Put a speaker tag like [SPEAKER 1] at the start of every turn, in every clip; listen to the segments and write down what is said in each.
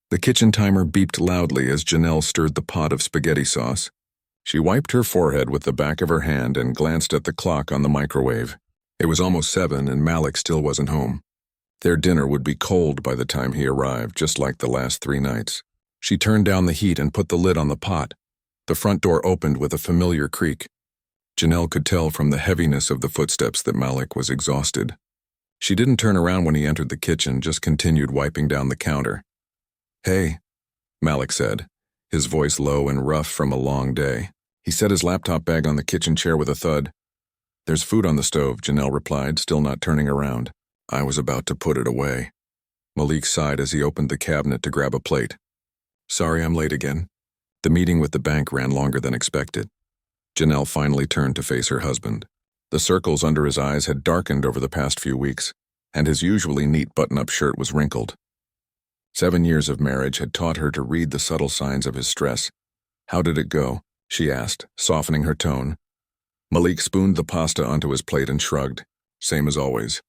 [SPEAKER 1] The kitchen timer beeped loudly as Janelle stirred the pot of spaghetti sauce. She wiped her forehead with the back of her hand and glanced at the clock on the microwave. It was almost 7 and Malik still wasn't home. Their dinner would be cold by the time he arrived, just like the last 3 nights. She turned down the heat and put the lid on the pot. The front door opened with a familiar creak. Janelle could tell from the heaviness of the footsteps that Malik was exhausted. She didn't turn around when he entered the kitchen, just continued wiping down the counter. "Hey," Malik said, his voice low and rough from a long day. He set his laptop bag on the kitchen chair with a thud. "There's food on the stove," Janelle replied, still not turning around. "I was about to put it away." Malik sighed as he opened the cabinet to grab a plate. "Sorry I'm late again." The meeting with the bank ran longer than expected. Janelle finally turned to face her husband. The circles under his eyes had darkened over the past few weeks, and his usually neat button-up shirt was wrinkled. 7 years of marriage had taught her to read the subtle signs of his stress. "How did it go?" she asked, softening her tone. Malik spooned the pasta onto his plate and shrugged. "Same as always.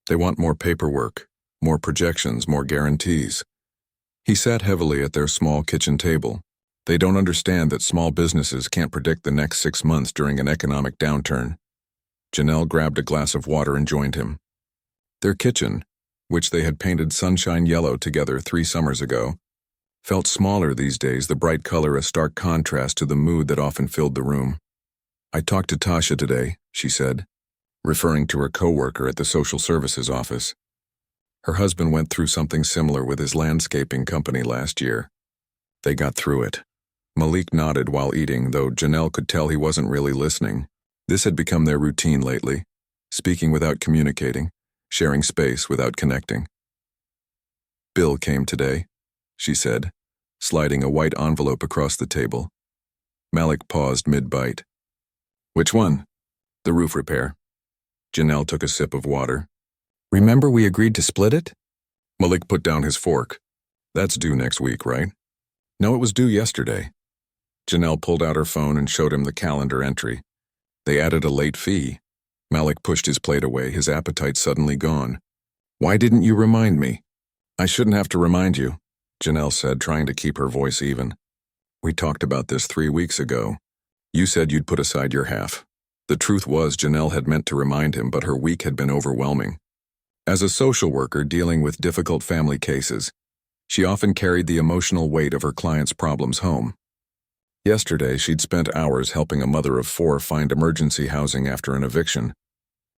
[SPEAKER 1] They want more paperwork, more projections, more guarantees." He sat heavily at their small kitchen table. They don't understand that small businesses can't predict the next 6 months during an economic downturn. Janelle grabbed a glass of water and joined him. Their kitchen, which they had painted sunshine yellow together 3 summers ago, felt smaller these days, the bright color a stark contrast to the mood that often filled the room. "I talked to Tasha today," she said, referring to her coworker at the social services office. Her husband went through something similar with his landscaping company last year. They got through it. Malik nodded while eating, though Janelle could tell he wasn't really listening. This had become their routine lately, speaking without communicating, sharing space without connecting. "Bill came today," she said, sliding a white envelope across the table. Malik paused mid-bite. "Which one?" "The roof repair." Janelle took a sip of water. "Remember we agreed to split it?" Malik put down his fork. "That's due next week, right?" "No, it was due yesterday." Janelle pulled out her phone and showed him the calendar entry. They added a late fee. Malik pushed his plate away, his appetite suddenly gone. "Why didn't you remind me?" "I shouldn't have to remind you," Janelle said, trying to keep her voice even. "We talked about this 3 weeks ago. You said you'd put aside your half." The truth was, Janelle had meant to remind him, but her week had been overwhelming. As a social worker dealing with difficult family cases, she often carried the emotional weight of her clients' problems home. Yesterday, she'd spent hours helping a mother of 4 find emergency housing after an eviction.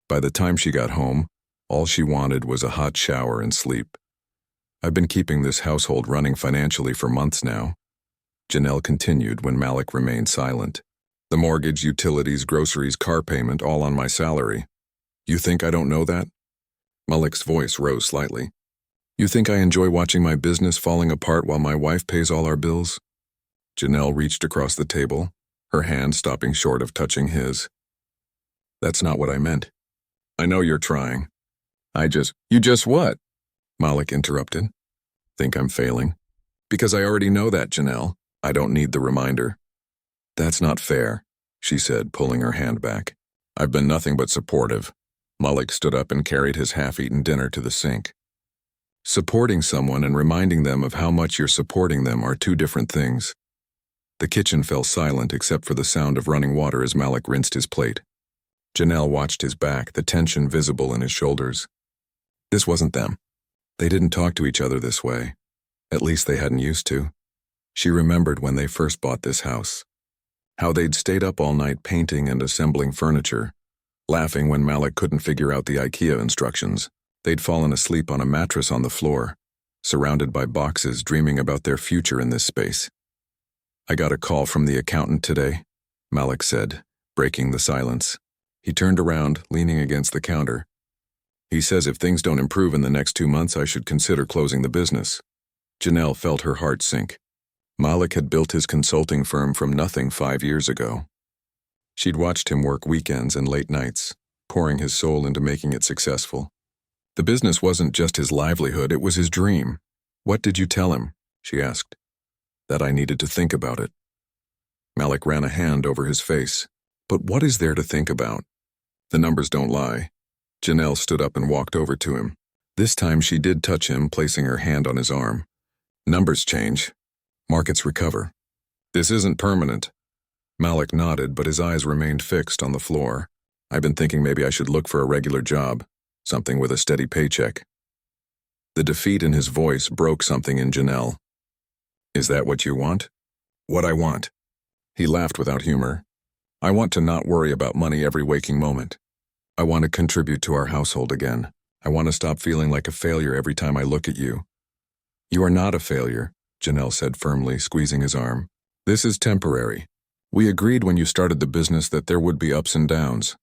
[SPEAKER 1] By the time she got home, all she wanted was a hot shower and sleep. "I've been keeping this household running financially for months now," Janelle continued when Malik remained silent. "The mortgage, utilities, groceries, car payment, all on my salary. You think I don't know that?" Malik's voice rose slightly. "You think I enjoy watching my business falling apart while my wife pays all our bills?" Janelle reached across the table, her hand stopping short of touching his. "That's not what I meant. I know you're trying. You just what?" Malik interrupted. "Think I'm failing?" "Because I already know that, Janelle. I don't need the reminder." "That's not fair," she said, pulling her hand back. "I've been nothing but supportive." Malik stood up and carried his half-eaten dinner to the sink. Supporting someone and reminding them of how much you're supporting them are 2 different things. The kitchen fell silent except for the sound of running water as Malik rinsed his plate. Janelle watched his back, the tension visible in his shoulders. This wasn't them. They didn't talk to each other this way. At least they hadn't used to. She remembered when they first bought this house. How they'd stayed up all night painting and assembling furniture, laughing when Malik couldn't figure out the IKEA instructions. They'd fallen asleep on a mattress on the floor, surrounded by boxes, dreaming about their future in this space. "I got a call from the accountant today," Malik said, breaking the silence. He turned around, leaning against the counter. "He says if things don't improve in the next 2 months, I should consider closing the business." Janelle felt her heart sink. Malik had built his consulting firm from nothing 5 years ago. She'd watched him work weekends and late nights, pouring his soul into making it successful. The business wasn't just his livelihood, it was his dream. "What did you tell him?" she asked. "That I needed to think about it." Malik ran a hand over his face. "But what is there to think about? The numbers don't lie." Janelle stood up and walked over to him. This time she did touch him, placing her hand on his arm. Numbers change. Markets recover. This isn't permanent. Malik nodded, but his eyes remained fixed on the floor. I've been thinking maybe I should look for a regular job, something with a steady paycheck. The defeat in his voice broke something in Janelle. Is that what you want? What I want. He laughed without humor. I want to not worry about money every waking moment. I want to contribute to our household again. I want to stop feeling like a failure every time I look at you. You are not a failure, Janelle said firmly, squeezing his arm. This is temporary. We agreed when you started the business that there would be ups and downs.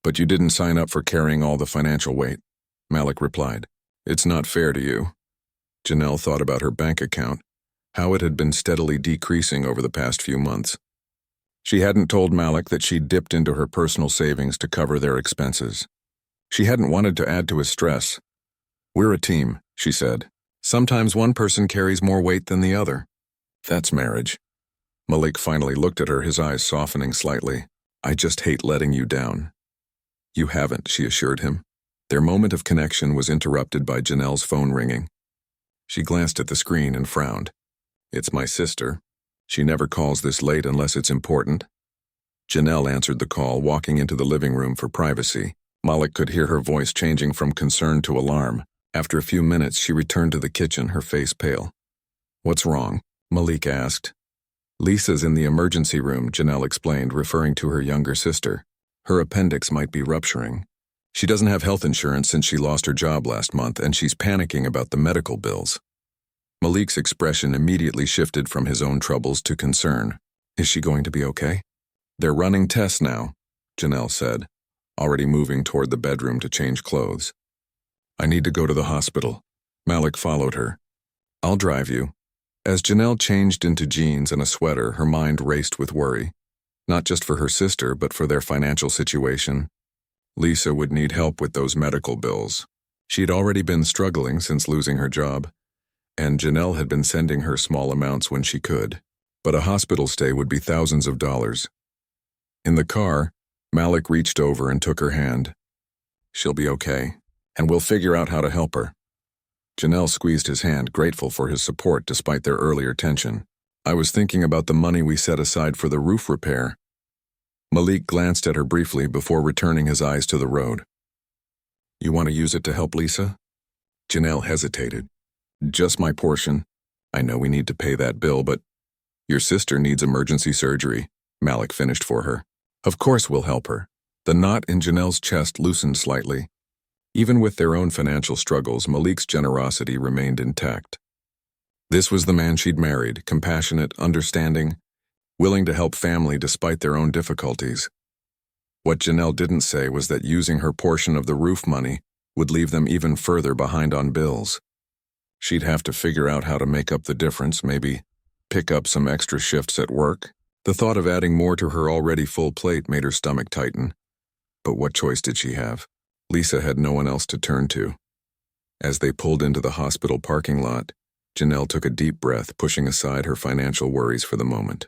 [SPEAKER 1] But you didn't sign up for carrying all the financial weight, Malik replied. It's not fair to you. Janelle thought about her bank account, how it had been steadily decreasing over the past few months. She hadn't told Malik that she'd dipped into her personal savings to cover their expenses. She hadn't wanted to add to his stress. We're a team, she said. Sometimes one person carries more weight than the other. That's marriage. Malik finally looked at her, his eyes softening slightly. I just hate letting you down. You haven't, she assured him. Their moment of connection was interrupted by Janelle's phone ringing. She glanced at the screen and frowned. It's my sister. She never calls this late unless it's important. Janelle answered the call, walking into the living room for privacy. Malik could hear her voice changing from concern to alarm. After a few minutes, she returned to the kitchen, her face pale. What's wrong? Malik asked. Lisa's in the emergency room, Janelle explained, referring to her younger sister. Her appendix might be rupturing. She doesn't have health insurance since she lost her job last month, and she's panicking about the medical bills. Malik's expression immediately shifted from his own troubles to concern. Is she going to be okay? They're running tests now, Janelle said, already moving toward the bedroom to change clothes. I need to go to the hospital. Malik followed her. I'll drive you. As Janelle changed into jeans and a sweater, her mind raced with worry. Not just for her sister, but for their financial situation. Lisa would need help with those medical bills. She'd already been struggling since losing her job, and Janelle had been sending her small amounts when she could. But a hospital stay would be thousands of dollars. In the car, Malik reached over and took her hand. She'll be okay, and we'll figure out how to help her. Janelle squeezed his hand, grateful for his support despite their earlier tension. I was thinking about the money we set aside for the roof repair. Malik glanced at her briefly before returning his eyes to the road. You want to use it to help Lisa? Janelle hesitated. Just my portion. I know we need to pay that bill, but your sister needs emergency surgery, Malik finished for her. Of course we'll help her. The knot in Janelle's chest loosened slightly. Even with their own financial struggles, Malik's generosity remained intact. This was the man she'd married, compassionate, understanding, willing to help family despite their own difficulties. What Janelle didn't say was that using her portion of the roof money would leave them even further behind on bills. She'd have to figure out how to make up the difference, maybe pick up some extra shifts at work. The thought of adding more to her already full plate made her stomach tighten. But what choice did she have? Lisa had no one else to turn to. As they pulled into the hospital parking lot, Janelle took a deep breath, pushing aside her financial worries for the moment.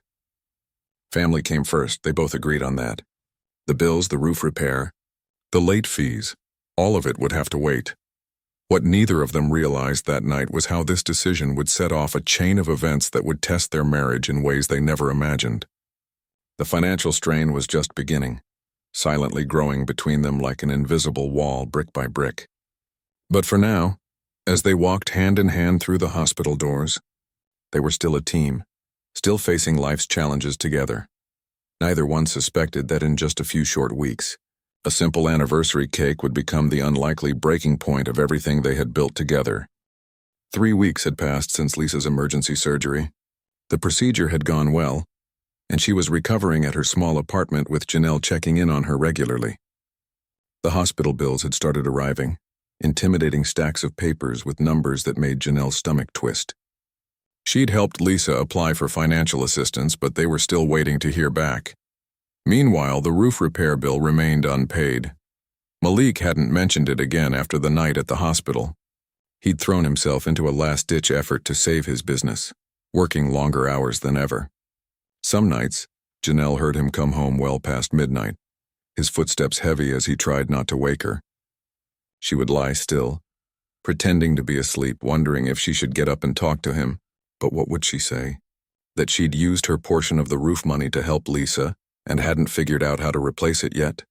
[SPEAKER 1] Family came first, they both agreed on that. The bills, the roof repair, the late fees, all of it would have to wait. What neither of them realized that night was how this decision would set off a chain of events that would test their marriage in ways they never imagined. The financial strain was just beginning, silently growing between them like an invisible wall, brick by brick. But for now, as they walked hand in hand through the hospital doors, they were still a team, still facing life's challenges together. Neither one suspected that in just a few short weeks, a simple anniversary cake would become the unlikely breaking point of everything they had built together. 3 weeks had passed since Lisa's emergency surgery. The procedure had gone well, and she was recovering at her small apartment with Janelle checking in on her regularly. The hospital bills had started arriving, intimidating stacks of papers with numbers that made Janelle's stomach twist. She'd helped Lisa apply for financial assistance, but they were still waiting to hear back. Meanwhile, the roof repair bill remained unpaid. Malik hadn't mentioned it again after the night at the hospital. He'd thrown himself into a last-ditch effort to save his business, working longer hours than ever. Some nights, Janelle heard him come home well past midnight, his footsteps heavy as he tried not to wake her. She would lie still, pretending to be asleep, wondering if she should get up and talk to him. But what would she say? That she'd used her portion of the roof money to help Lisa and hadn't figured out how to replace it yet?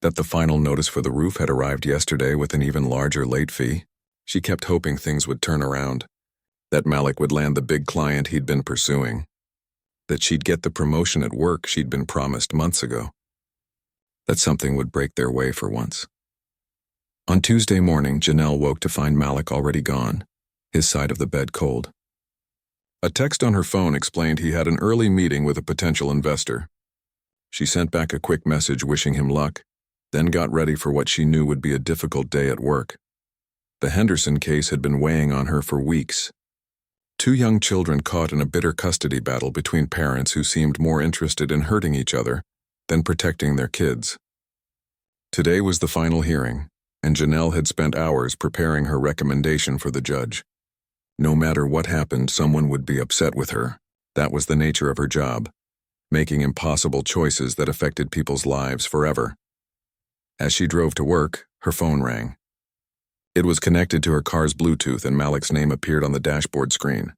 [SPEAKER 1] That the final notice for the roof had arrived yesterday with an even larger late fee? She kept hoping things would turn around. That Malik would land the big client he'd been pursuing. That she'd get the promotion at work she'd been promised months ago. That something would break their way for once. On Tuesday morning, Janelle woke to find Malik already gone, his side of the bed cold. A text on her phone explained he had an early meeting with a potential investor. She sent back a quick message wishing him luck, then got ready for what she knew would be a difficult day at work. The Henderson case had been weighing on her for weeks. 2 young children caught in a bitter custody battle between parents who seemed more interested in hurting each other than protecting their kids. Today was the final hearing, and Janelle had spent hours preparing her recommendation for the judge. No matter what happened, someone would be upset with her. That was the nature of her job, making impossible choices that affected people's lives forever. As she drove to work, her phone rang. It was connected to her car's Bluetooth, and Malik's name appeared on the dashboard screen.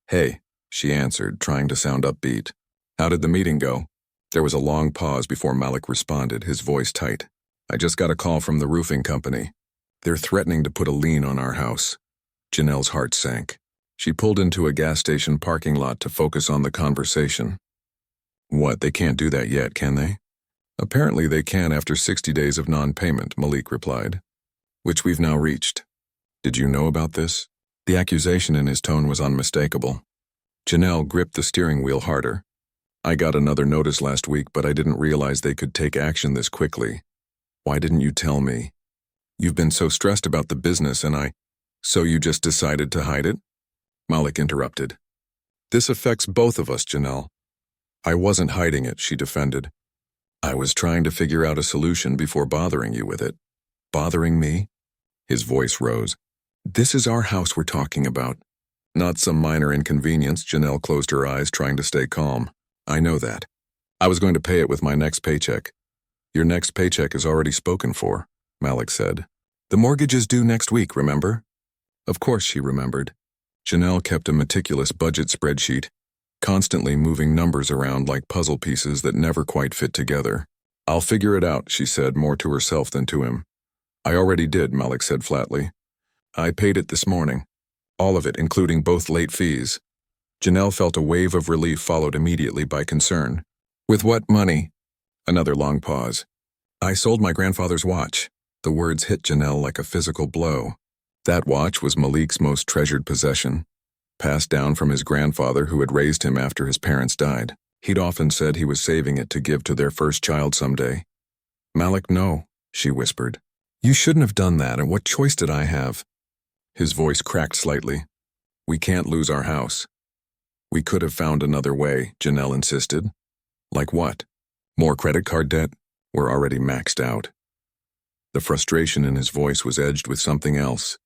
[SPEAKER 1] "Hey," she answered, trying to sound upbeat. "How did the meeting go?" There was a long pause before Malik responded, his voice tight. "I just got a call from the roofing company. They're threatening to put a lien on our house." Janelle's heart sank. She pulled into a gas station parking lot to focus on the conversation. "What, they can't do that yet, can they?" "Apparently they can after 60 days of non-payment," Malik replied. "Which we've now reached. Did you know about this?" The accusation in his tone was unmistakable. Janelle gripped the steering wheel harder. "I got another notice last week, but I didn't realize they could take action this quickly. Why didn't you tell me? You've been so stressed about the business and So you just decided to hide it?" Malik interrupted. "This affects both of us, Janelle." "I wasn't hiding it," she defended. "I was trying to figure out a solution before bothering you with it." "Bothering me?" His voice rose. "This is our house we're talking about. Not some minor inconvenience." Janelle closed her eyes, trying to stay calm. "I know that. I was going to pay it with my next paycheck." "Your next paycheck is already spoken for," Malik said. "The mortgage is due next week, remember?" Of course she remembered. Janelle kept a meticulous budget spreadsheet, constantly moving numbers around like puzzle pieces that never quite fit together. "I'll figure it out," she said, more to herself than to him. "I already did," Malik said flatly. "I paid it this morning. All of it, including both late fees." Janelle felt a wave of relief followed immediately by concern. "With what money?" Another long pause. "I sold my grandfather's watch." The words hit Janelle like a physical blow. That watch was Malik's most treasured possession, passed down from his grandfather who had raised him after his parents died. He'd often said he was saving it to give to their first child someday. "Malik, no," she whispered. "You shouldn't have done that, and what choice did I have?" His voice cracked slightly. "We can't lose our house." "We could have found another way," Janelle insisted. "Like what? More credit card debt? We're already maxed out." The frustration in his voice was edged with something else.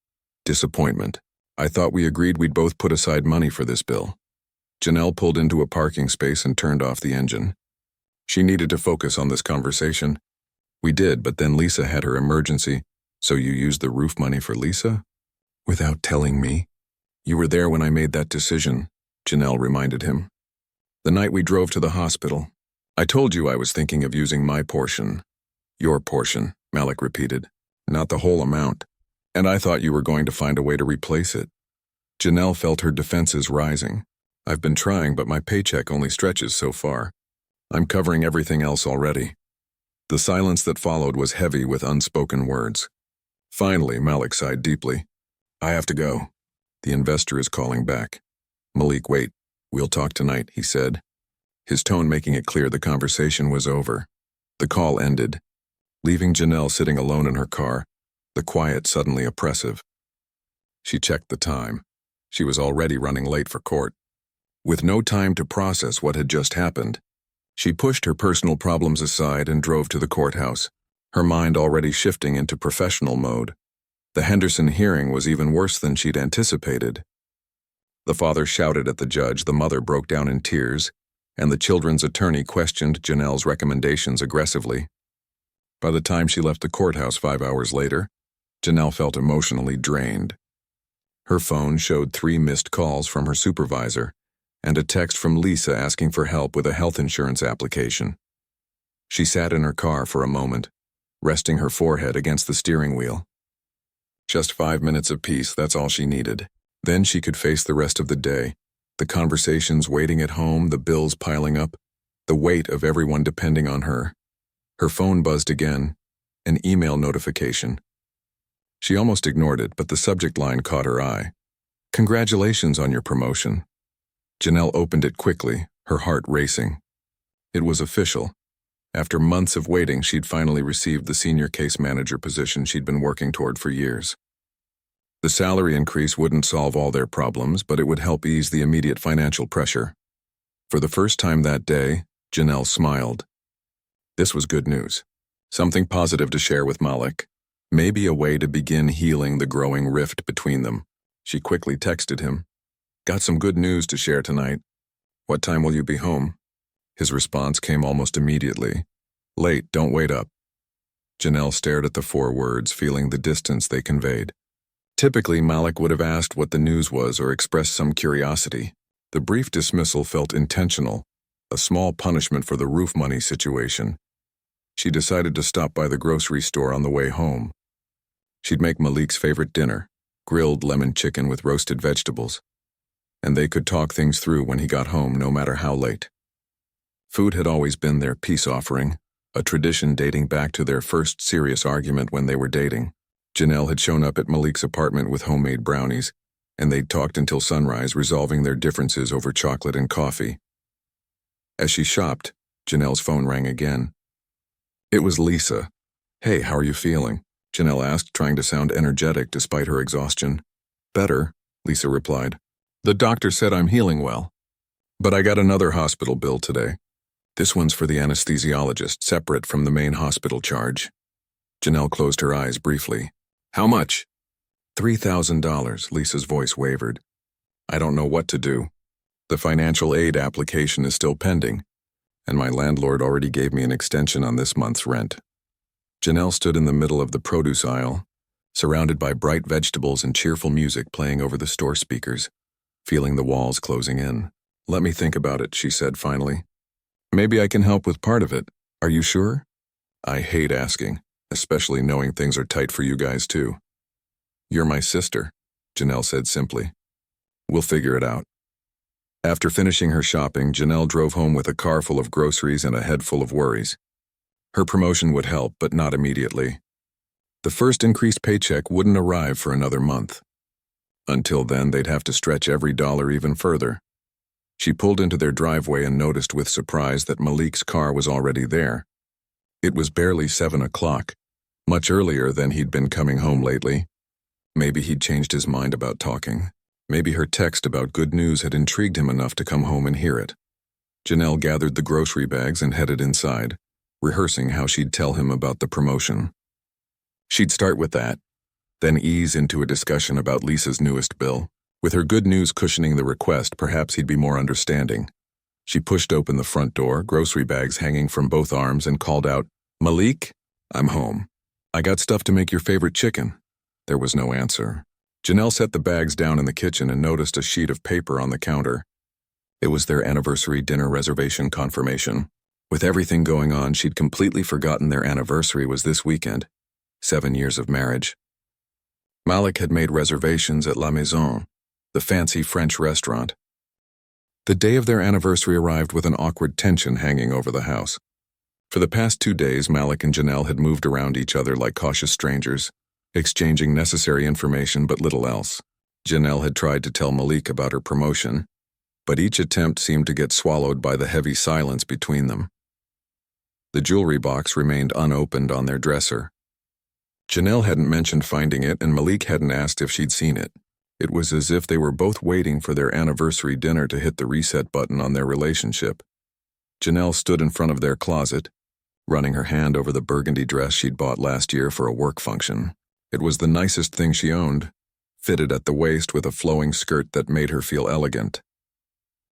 [SPEAKER 1] Disappointment. "I thought we agreed we'd both put aside money for this bill." Janelle pulled into a parking space and turned off the engine. She needed to focus on this conversation. "We did, but then Lisa had her emergency." "So you used the roof money for Lisa?" "Without telling me?" "You were there when I made that decision," Janelle reminded him. "The night we drove to the hospital. I told you I was thinking of using my portion." "Your portion," Malik repeated. "Not the whole amount. And I thought you were going to find a way to replace it." Janelle felt her defenses rising. "I've been trying, but my paycheck only stretches so far. I'm covering everything else already." The silence that followed was heavy with unspoken words. Finally, Malik sighed deeply. "I have to go. The investor is calling back." "Malik, wait. We'll talk tonight," he said, his tone making it clear the conversation was over. The call ended, leaving Janelle sitting alone in her car, the quiet suddenly oppressive. She checked the time. She was already running late for court. With no time to process what had just happened, she pushed her personal problems aside and drove to the courthouse, her mind already shifting into professional mode. The Henderson hearing was even worse than she'd anticipated. The father shouted at the judge, the mother broke down in tears, and the children's attorney questioned Janelle's recommendations aggressively. By the time she left the courthouse 5 hours later, Janelle felt emotionally drained. Her phone showed 3 missed calls from her supervisor and a text from Lisa asking for help with a health insurance application. She sat in her car for a moment, resting her forehead against the steering wheel. Just 5 minutes of peace, that's all she needed. Then she could face the rest of the day, the conversations waiting at home, the bills piling up, the weight of everyone depending on her. Her phone buzzed again, an email notification. She almost ignored it, but the subject line caught her eye. "Congratulations on your promotion." Janelle opened it quickly, her heart racing. It was official. After months of waiting, she'd finally received the senior case manager position she'd been working toward for years. The salary increase wouldn't solve all their problems, but it would help ease the immediate financial pressure. For the first time that day, Janelle smiled. This was good news. Something positive to share with Malik. Maybe a way to begin healing the growing rift between them. She quickly texted him. "Got some good news to share tonight. What time will you be home?" His response came almost immediately. "Late, don't wait up." Janelle stared at the 4 words, feeling the distance they conveyed. Typically, Malik would have asked what the news was or expressed some curiosity. The brief dismissal felt intentional, a small punishment for the roof money situation. She decided to stop by the grocery store on the way home. She'd make Malik's favorite dinner, grilled lemon chicken with roasted vegetables. And they could talk things through when he got home, no matter how late. Food had always been their peace offering, a tradition dating back to their first serious argument when they were dating. Janelle had shown up at Malik's apartment with homemade brownies, and they'd talked until sunrise, resolving their differences over chocolate and coffee. As she shopped, Janelle's phone rang again. It was Lisa. "Hey, how are you feeling?" Janelle asked, trying to sound energetic despite her exhaustion. "Better," Lisa replied. "The doctor said I'm healing well. But I got another hospital bill today. This one's for the anesthesiologist, separate from the main hospital charge." Janelle closed her eyes briefly. "How much?" $3,000, Lisa's voice wavered. "I don't know what to do. The financial aid application is still pending, and my landlord already gave me an extension on this month's rent." Janelle stood in the middle of the produce aisle, surrounded by bright vegetables and cheerful music playing over the store speakers, feeling the walls closing in. "Let me think about it," she said finally. "Maybe I can help with part of it. Are you sure?" "I hate asking, especially knowing things are tight for you guys too." "You're my sister," Janelle said simply. "We'll figure it out." After finishing her shopping, Janelle drove home with a car full of groceries and a head full of worries. Her promotion would help, but not immediately. The first increased paycheck wouldn't arrive for another month. Until then, they'd have to stretch every dollar even further. She pulled into their driveway and noticed with surprise that Malik's car was already there. It was barely 7 o'clock, much earlier than he'd been coming home lately. Maybe he'd changed his mind about talking. Maybe her text about good news had intrigued him enough to come home and hear it. Janelle gathered the grocery bags and headed inside, rehearsing how she'd tell him about the promotion. She'd start with that, then ease into a discussion about Lisa's newest bill. With her good news cushioning the request, perhaps he'd be more understanding. She pushed open the front door, grocery bags hanging from both arms, and called out, "Malik, I'm home. I got stuff to make your favorite chicken." There was no answer. Janelle set the bags down in the kitchen and noticed a sheet of paper on the counter. It was their anniversary dinner reservation confirmation. With everything going on, she'd completely forgotten their anniversary was this weekend. 7 years of marriage. Malik had made reservations at La Maison, the fancy French restaurant. The day of their anniversary arrived with an awkward tension hanging over the house. For the past 2 days, Malik and Janelle had moved around each other like cautious strangers, exchanging necessary information but little else. Janelle had tried to tell Malik about her promotion, but each attempt seemed to get swallowed by the heavy silence between them. The jewelry box remained unopened on their dresser. Janelle hadn't mentioned finding it, and Malik hadn't asked if she'd seen it. It was as if they were both waiting for their anniversary dinner to hit the reset button on their relationship. Janelle stood in front of their closet, running her hand over the burgundy dress she'd bought last year for a work function. It was the nicest thing she owned, fitted at the waist with a flowing skirt that made her feel elegant.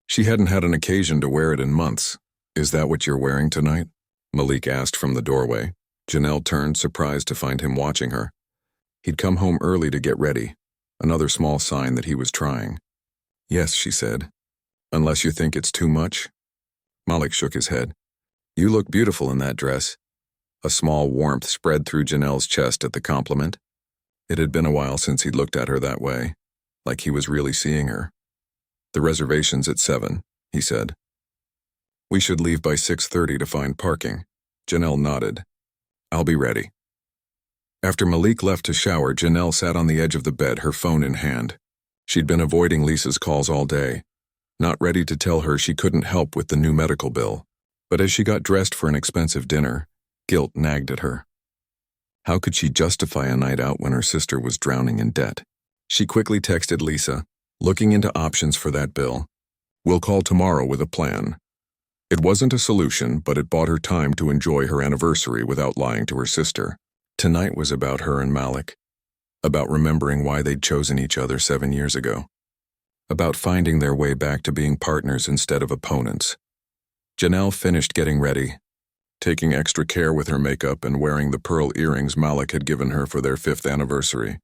[SPEAKER 1] She hadn't had an occasion to wear it in months. "Is that what you're wearing tonight?" Malik asked from the doorway. Janelle turned, surprised to find him watching her. He'd come home early to get ready, another small sign that he was trying. Yes, she said. Unless you think it's too much? Malik shook his head. You look beautiful in that dress. A small warmth spread through Janelle's chest at the compliment. It had been a while since he'd looked at her that way, like he was really seeing her. The reservation's at 7, he said. We should leave by 6:30 to find parking. Janelle nodded. I'll be ready. After Malik left to shower, Janelle sat on the edge of the bed, her phone in hand. She'd been avoiding Lisa's calls all day, not ready to tell her she couldn't help with the new medical bill. But as she got dressed for an expensive dinner, guilt nagged at her. How could she justify a night out when her sister was drowning in debt? She quickly texted Lisa, looking into options for that bill. We'll call tomorrow with a plan. It wasn't a solution, but it bought her time to enjoy her anniversary without lying to her sister. Tonight was about her and Malik, about remembering why they'd chosen each other 7 years ago, about finding their way back to being partners instead of opponents. Janelle finished getting ready, taking extra care with her makeup and wearing the pearl earrings Malik had given her for their 5th anniversary.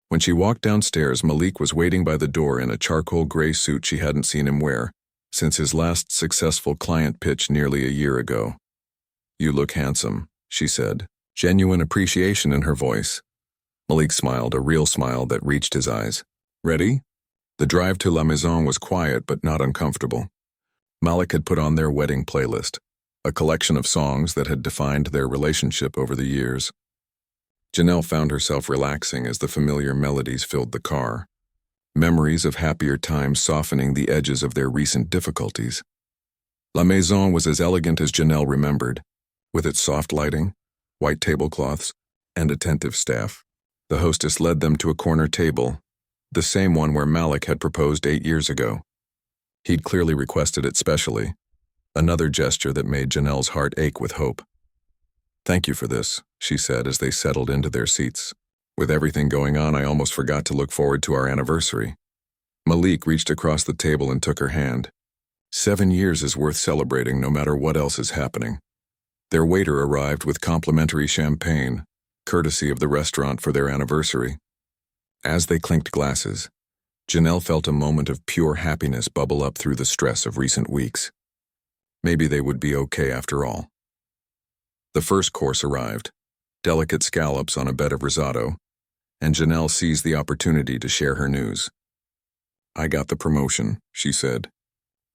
[SPEAKER 1] When she walked downstairs, Malik was waiting by the door in a charcoal gray suit she hadn't seen him wear since his last successful client pitch nearly a year ago. You look handsome, she said, genuine appreciation in her voice. Malik smiled, a real smile that reached his eyes. Ready? The drive to La Maison was quiet but not uncomfortable. Malik had put on their wedding playlist, a collection of songs that had defined their relationship over the years. Janelle found herself relaxing as the familiar melodies filled the car, memories of happier times softening the edges of their recent difficulties. La Maison was as elegant as Janelle remembered, with its soft lighting, white tablecloths, and attentive staff. The hostess led them to a corner table, the same one where Malik had proposed 8 years ago. He'd clearly requested it specially, another gesture that made Janelle's heart ache with hope. Thank you for this, she said as they settled into their seats. With everything going on, I almost forgot to look forward to our anniversary. Malik reached across the table and took her hand. 7 years is worth celebrating no matter what else is happening. Their waiter arrived with complimentary champagne, courtesy of the restaurant for their anniversary. As they clinked glasses, Janelle felt a moment of pure happiness bubble up through the stress of recent weeks. Maybe they would be okay after all. The first course arrived, delicate scallops on a bed of risotto, and Janelle seized the opportunity to share her news. I got the promotion, she said.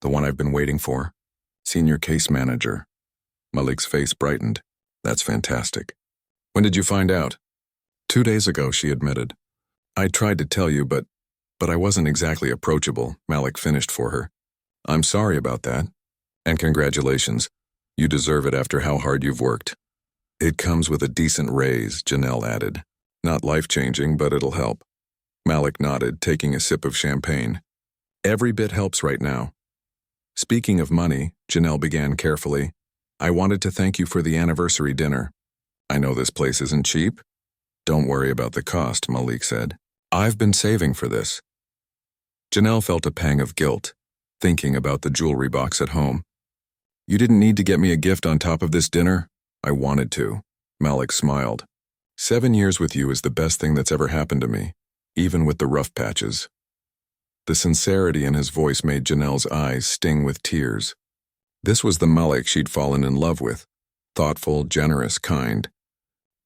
[SPEAKER 1] The one I've been waiting for. Senior case manager. Malik's face brightened. That's fantastic. When did you find out? 2 days ago, she admitted. I tried to tell you, but I wasn't exactly approachable, Malik finished for her. I'm sorry about that. And congratulations. You deserve it after how hard you've worked. It comes with a decent raise, Janelle added. Not life-changing, but it'll help. Malik nodded, taking a sip of champagne. Every bit helps right now. Speaking of money, Janelle began carefully. I wanted to thank you for the anniversary dinner. I know this place isn't cheap. Don't worry about the cost, Malik said. I've been saving for this. Janelle felt a pang of guilt, thinking about the jewelry box at home. You didn't need to get me a gift on top of this dinner? I wanted to. Malik smiled. 7 years with you is the best thing that's ever happened to me, even with the rough patches. The sincerity in his voice made Janelle's eyes sting with tears. This was the Malik she'd fallen in love with, thoughtful, generous, kind.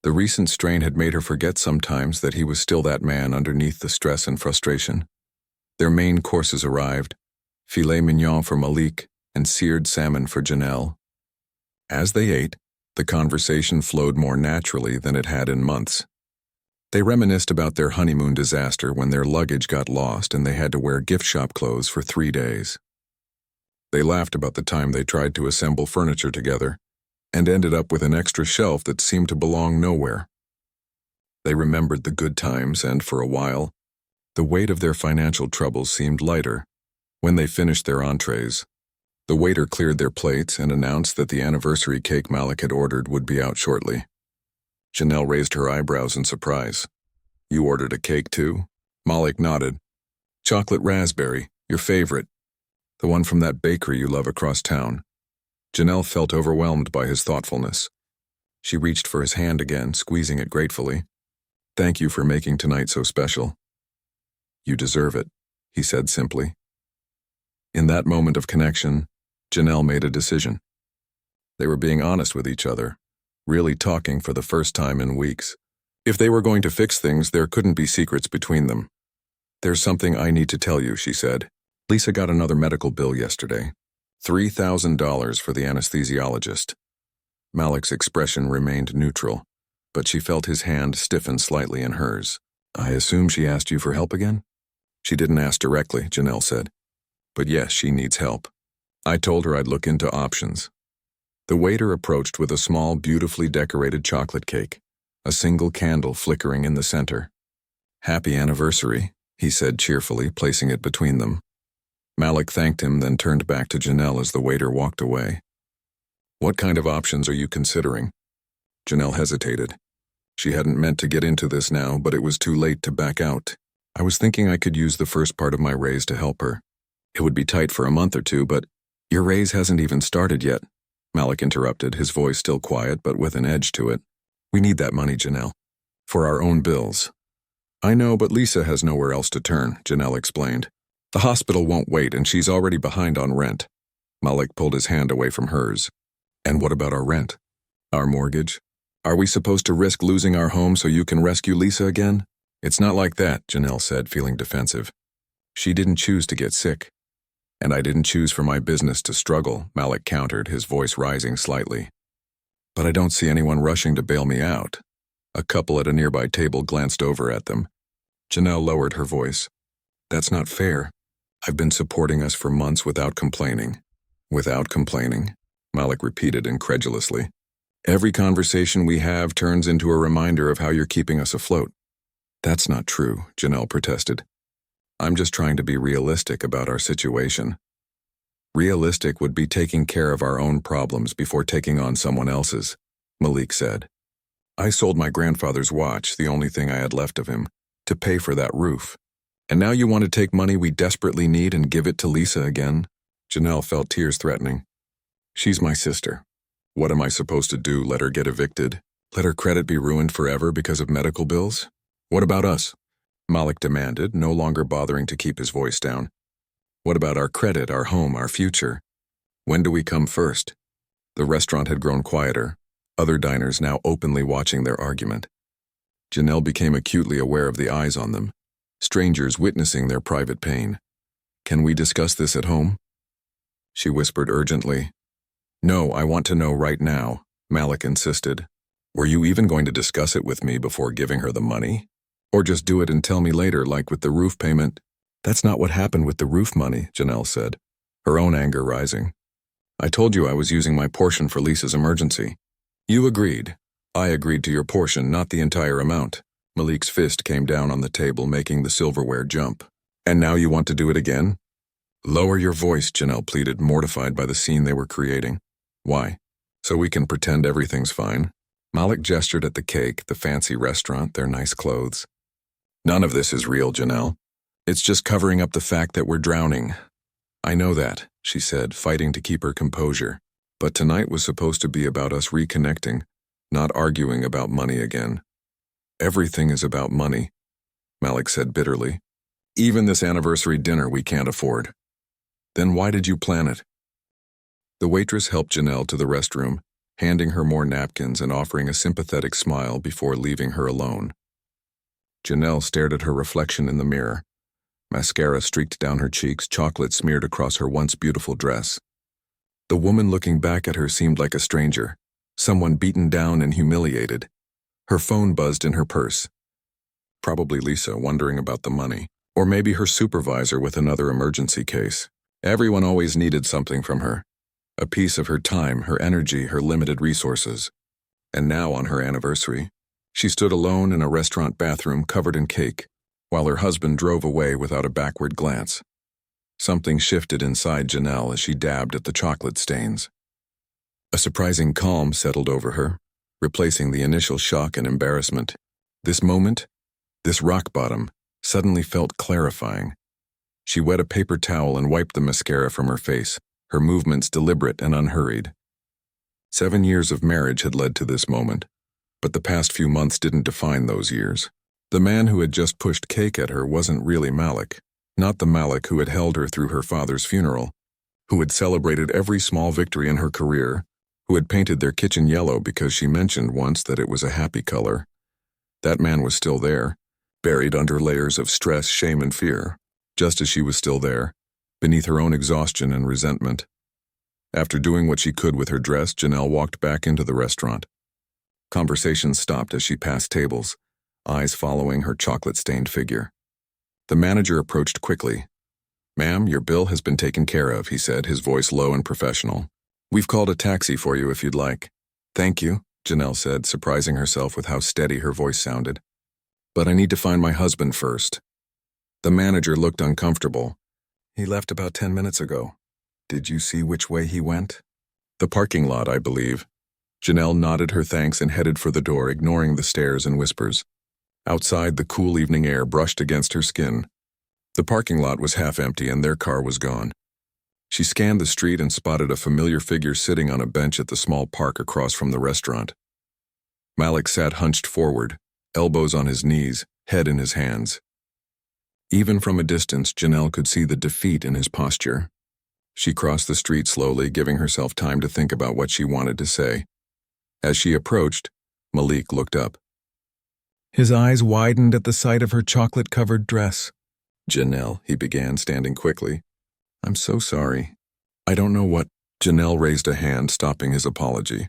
[SPEAKER 1] The recent strain had made her forget sometimes that he was still that man underneath the stress and frustration. Their main courses arrived, filet mignon for Malik and seared salmon for Janelle. As they ate, the conversation flowed more naturally than it had in months. They reminisced about their honeymoon disaster when their luggage got lost and they had to wear gift shop clothes for 3 days. They laughed about the time they tried to assemble furniture together and ended up with an extra shelf that seemed to belong nowhere. They remembered the good times and, for a while, the weight of their financial troubles seemed lighter. When they finished their entrees, the waiter cleared their plates and announced that the anniversary cake Malik had ordered would be out shortly. Janelle raised her eyebrows in surprise. You ordered a cake too? Malik nodded. Chocolate raspberry, your favorite. The one from that bakery you love across town. Janelle felt overwhelmed by his thoughtfulness. She reached for his hand again, squeezing it gratefully. Thank you for making tonight so special. You deserve it, he said simply. In that moment of connection, Janelle made a decision. They were being honest with each other, really talking for the first time in weeks. If they were going to fix things, there couldn't be secrets between them. There's something I need to tell you, she said. Lisa got another medical bill yesterday. $3,000 for the anesthesiologist. Malik's expression remained neutral, but she felt his hand stiffen slightly in hers. I assume she asked you for help again? She didn't ask directly, Janelle said. But yes, she needs help. I told her I'd look into options. The waiter approached with a small, beautifully decorated chocolate cake, a single candle flickering in the center. Happy anniversary, he said cheerfully, placing it between them. Malik thanked him, then turned back to Janelle as the waiter walked away. What kind of options are you considering? Janelle hesitated. She hadn't meant to get into this now, but it was too late to back out. I was thinking I could use the first part of my raise to help her. It would be tight for a month or two, but your raise hasn't even started yet, Malik interrupted, his voice still quiet but with an edge to it. We need that money, Janelle. For our own bills. I know, but Lisa has nowhere else to turn, Janelle explained. The hospital won't wait, and she's already behind on rent. Malik pulled his hand away from hers. And what about our rent? Our mortgage? Are we supposed to risk losing our home so you can rescue Lisa again? It's not like that, Janelle said, feeling defensive. She didn't choose to get sick. And I didn't choose for my business to struggle, Malik countered, his voice rising slightly. But I don't see anyone rushing to bail me out. A couple at a nearby table glanced over at them. Janelle lowered her voice. That's not fair. I've been supporting us for months without complaining. Without complaining? Malik repeated incredulously. Every conversation we have turns into a reminder of how you're keeping us afloat. That's not true, Janelle protested. I'm just trying to be realistic about our situation. Realistic would be taking care of our own problems before taking on someone else's, Malik said. I sold my grandfather's watch, the only thing I had left of him, to pay for that roof. And now you want to take money we desperately need and give it to Lisa again? Janelle felt tears threatening. She's my sister. What am I supposed to do, let her get evicted? Let her credit be ruined forever because of medical bills? What about us? Malik demanded, no longer bothering to keep his voice down. What about our credit, our home, our future? When do we come first? The restaurant had grown quieter, other diners now openly watching their argument. Janelle became acutely aware of the eyes on them, strangers witnessing their private pain. Can we discuss this at home? She whispered urgently. No, I want to know right now, Malik insisted. Were you even going to discuss it with me before giving her the money? Or just do it and tell me later, like with the roof payment? That's not what happened with the roof money, Janelle said, her own anger rising. I told you I was using my portion for Lisa's emergency. You agreed. I agreed to your portion, not the entire amount. Malik's fist came down on the table, making the silverware jump. And now you want to do it again? Lower your voice, Janelle pleaded, mortified by the scene they were creating. Why? So we can pretend everything's fine? Malik gestured at the cake, the fancy restaurant, their nice clothes. None of this is real, Janelle. It's just covering up the fact that we're drowning. I know that, she said, fighting to keep her composure. But tonight was supposed to be about us reconnecting, not arguing about money again. Everything is about money, Malik said bitterly. Even this anniversary dinner we can't afford. Then why did you plan it? The waitress helped Janelle to the restroom, handing her more napkins and offering a sympathetic smile before leaving her alone. Janelle stared at her reflection in the mirror. Mascara streaked down her cheeks, chocolate smeared across her once beautiful dress. The woman looking back at her seemed like a stranger, someone beaten down and humiliated. Her phone buzzed in her purse. Probably Lisa, wondering about the money. Or maybe her supervisor with another emergency case. Everyone always needed something from her. A piece of her time, her energy, her limited resources. And now, on her anniversary, she stood alone in a restaurant bathroom covered in cake, while her husband drove away without a backward glance. Something shifted inside Janelle as she dabbed at the chocolate stains. A surprising calm settled over her, replacing the initial shock and embarrassment. This moment, this rock bottom, suddenly felt clarifying. She wet a paper towel and wiped the mascara from her face, her movements deliberate and unhurried. 7 years of marriage had led to this moment, but the past few months didn't define those years. The man who had just pushed cake at her wasn't really Malik, not the Malik who had held her through her father's funeral, who had celebrated every small victory in her career, who had painted their kitchen yellow because she mentioned once that it was a happy color. That man was still there, buried under layers of stress, shame, and fear, just as she was still there, beneath her own exhaustion and resentment. After doing what she could with her dress, Janelle walked back into the restaurant. Conversation stopped as she passed tables, eyes following her chocolate-stained figure. The manager approached quickly. "Ma'am, your bill has been taken care of," he said, his voice low and professional. "We've called a taxi for you if you'd like." "Thank you," Janelle said, surprising herself with how steady her voice sounded. "But I need to find my husband first." The manager looked uncomfortable. "He left about 10 minutes ago. Did you see which way he went?" "The parking lot, I believe." Janelle nodded her thanks and headed for the door, ignoring the stares and whispers. Outside, the cool evening air brushed against her skin. The parking lot was half empty and their car was gone. She scanned the street and spotted a familiar figure sitting on a bench at the small park across from the restaurant. Malik sat hunched forward, elbows on his knees, head in his hands. Even from a distance, Janelle could see the defeat in his posture. She crossed the street slowly, giving herself time to think about what she wanted to say. As she approached, Malik looked up. His eyes widened at the sight of her chocolate-covered dress. "Janelle," he began, standing quickly. "I'm so sorry. I don't know what—" Janelle raised a hand, stopping his apology.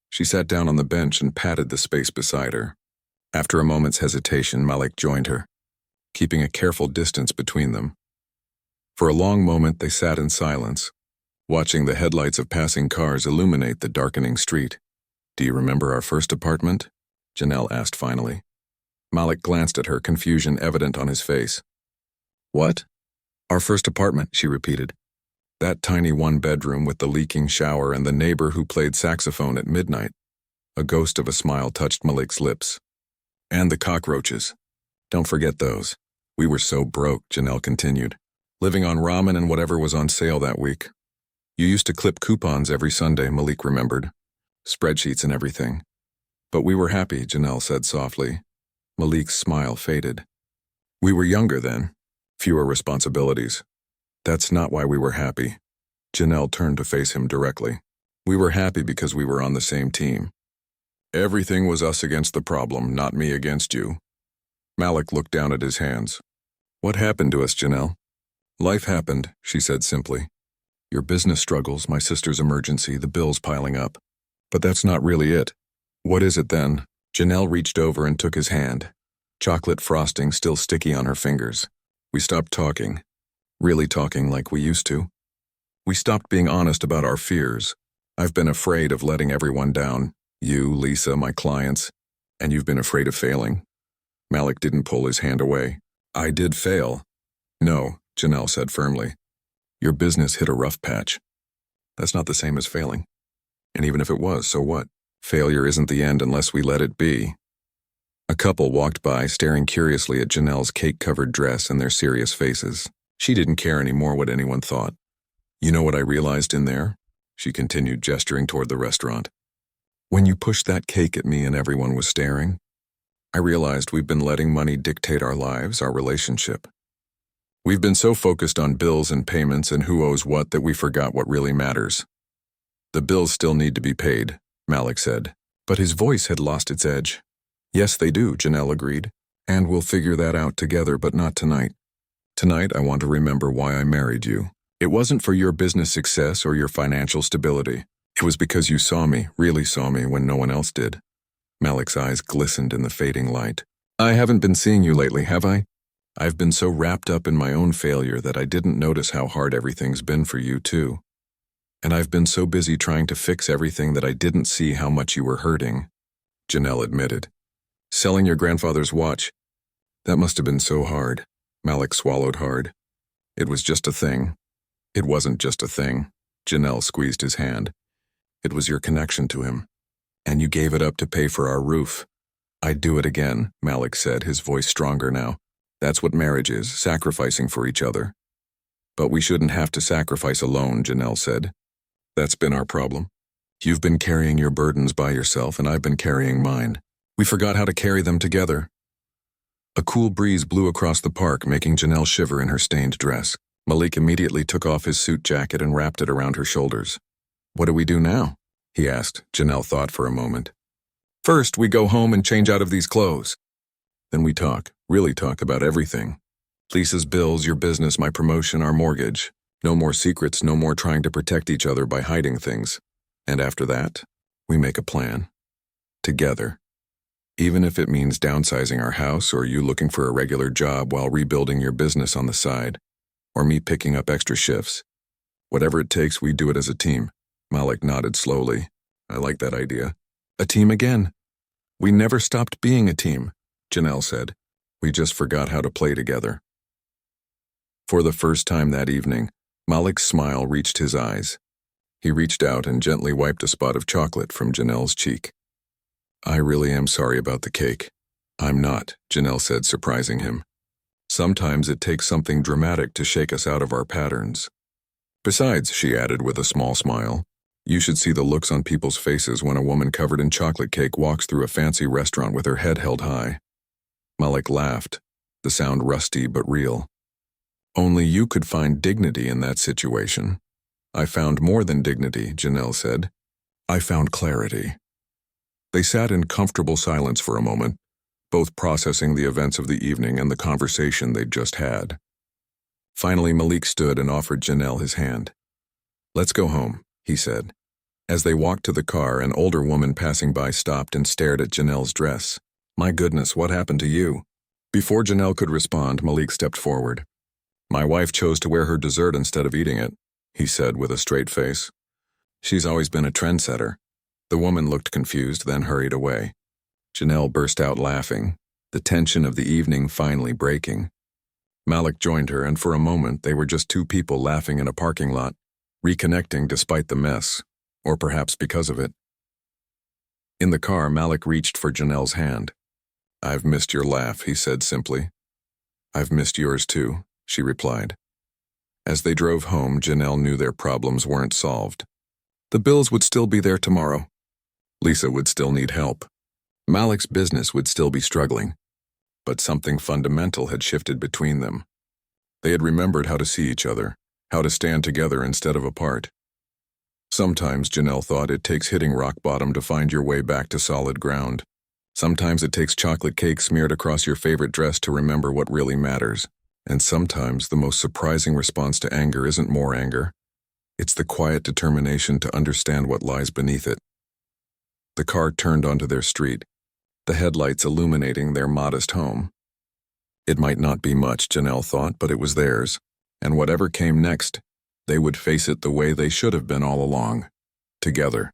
[SPEAKER 1] She sat down on the bench and patted the space beside her. After a moment's hesitation, Malik joined her, keeping a careful distance between them. For a long moment they sat in silence, watching the headlights of passing cars illuminate the darkening street. "Do you remember our first apartment?" Janelle asked finally. Malik glanced at her, confusion evident on his face. "What?" "Our first apartment," she repeated. "That tiny one-bedroom with the leaking shower and the neighbor who played saxophone at midnight." A ghost of a smile touched Malik's lips. "And the cockroaches. Don't forget those. We were so broke," Janelle continued, "living on ramen and whatever was on sale that week. You used to clip coupons every Sunday," Malik remembered. "Spreadsheets and everything. But we were happy," Janelle said softly. Malik's smile faded. "We were younger then. Fewer responsibilities. That's not why we were happy." Janelle turned to face him directly. "We were happy because we were on the same team. Everything was us against the problem, not me against you." Malik looked down at his hands. "What happened to us, Janelle?" "Life happened," she said simply. "Your business struggles, my sister's emergency, the bills piling up. But that's not really it." "What is it then?" Janelle reached over and took his hand, chocolate frosting still sticky on her fingers. "We stopped talking. Really talking like we used to. We stopped being honest about our fears. I've been afraid of letting everyone down. You, Lisa, my clients. And you've been afraid of failing." Malik didn't pull his hand away. "I did fail." "No," Janelle said firmly. "Your business hit a rough patch. That's not the same as failing. And even if it was, so what? Failure isn't the end unless we let it be." A couple walked by, staring curiously at Janelle's cake-covered dress and their serious faces. She didn't care anymore what anyone thought. "You know what I realized in there?" she continued, gesturing toward the restaurant. "When you pushed that cake at me and everyone was staring, I realized we've been letting money dictate our lives, our relationship. We've been so focused on bills and payments and who owes what that we forgot what really matters." "The bills still need to be paid," Malik said, but his voice had lost its edge. "Yes, they do," Janelle agreed, "and we'll figure that out together, but not tonight. Tonight, I want to remember why I married you. It wasn't for your business success or your financial stability. It was because you saw me, really saw me, when no one else did." Malik's eyes glistened in the fading light. "I haven't been seeing you lately, have I? I've been so wrapped up in my own failure that I didn't notice how hard everything's been for you, too. And I've been so busy trying to fix everything that I didn't see how much you were hurting," Janelle admitted. "Selling your grandfather's watch. That must have been so hard." Malik swallowed hard. "It was just a thing." "It wasn't just a thing." Janelle squeezed his hand. "It was your connection to him. And you gave it up to pay for our roof." "I'd do it again," Malik said, his voice stronger now. "That's what marriage is, sacrificing for each other." "But we shouldn't have to sacrifice alone," Janelle said. "That's been our problem. You've been carrying your burdens by yourself and I've been carrying mine. We forgot how to carry them together." A cool breeze blew across the park, making Janelle shiver in her stained dress. Malik immediately took off his suit jacket and wrapped it around her shoulders. "What do we do now?" he asked. Janelle thought for a moment. "First, we go home and change out of these clothes. Then we talk, really talk about everything. Lisa's bills, your business, my promotion, our mortgage. No more secrets, no more trying to protect each other by hiding things. And after that, we make a plan. Together. Even if it means downsizing our house or you looking for a regular job while rebuilding your business on the side, or me picking up extra shifts. Whatever it takes, we do it as a team." Malik nodded slowly. "I like that idea. A team again. We never stopped being a team," Janelle said. "We just forgot how to play together." For the first time that evening, Malik's smile reached his eyes. He reached out and gently wiped a spot of chocolate from Janelle's cheek. "I really am sorry about the cake." "I'm not," Janelle said, surprising him. "Sometimes it takes something dramatic to shake us out of our patterns. Besides," she added with a small smile, "you should see the looks on people's faces when a woman covered in chocolate cake walks through a fancy restaurant with her head held high." Malik laughed, the sound rusty but real. "Only you could find dignity in that situation." "I found more than dignity," Janelle said. "I found clarity." They sat in comfortable silence for a moment, both processing the events of the evening and the conversation they'd just had. Finally, Malik stood and offered Janelle his hand. "Let's go home," he said. As they walked to the car, an older woman passing by stopped and stared at Janelle's dress. "My goodness, what happened to you?" Before Janelle could respond, Malik stepped forward. "My wife chose to wear her dessert instead of eating it," he said with a straight face. "She's always been a trendsetter." The woman looked confused, then hurried away. Janelle burst out laughing, the tension of the evening finally breaking. Malik joined her, and for a moment they were just two people laughing in a parking lot, reconnecting despite the mess, or perhaps because of it. In the car, Malik reached for Janelle's hand. "I've missed your laugh," he said simply. "I've missed yours too," she replied. As they drove home, Janelle knew their problems weren't solved. The bills would still be there tomorrow. Lisa would still need help. Malik's business would still be struggling. But something fundamental had shifted between them. They had remembered how to see each other, how to stand together instead of apart. Sometimes, Janelle thought, it takes hitting rock bottom to find your way back to solid ground. Sometimes it takes chocolate cake smeared across your favorite dress to remember what really matters. And sometimes the most surprising response to anger isn't more anger. It's the quiet determination to understand what lies beneath it. The car turned onto their street, the headlights illuminating their modest home. It might not be much, Janelle thought, but it was theirs, and whatever came next, they would face it the way they should have been all along, together.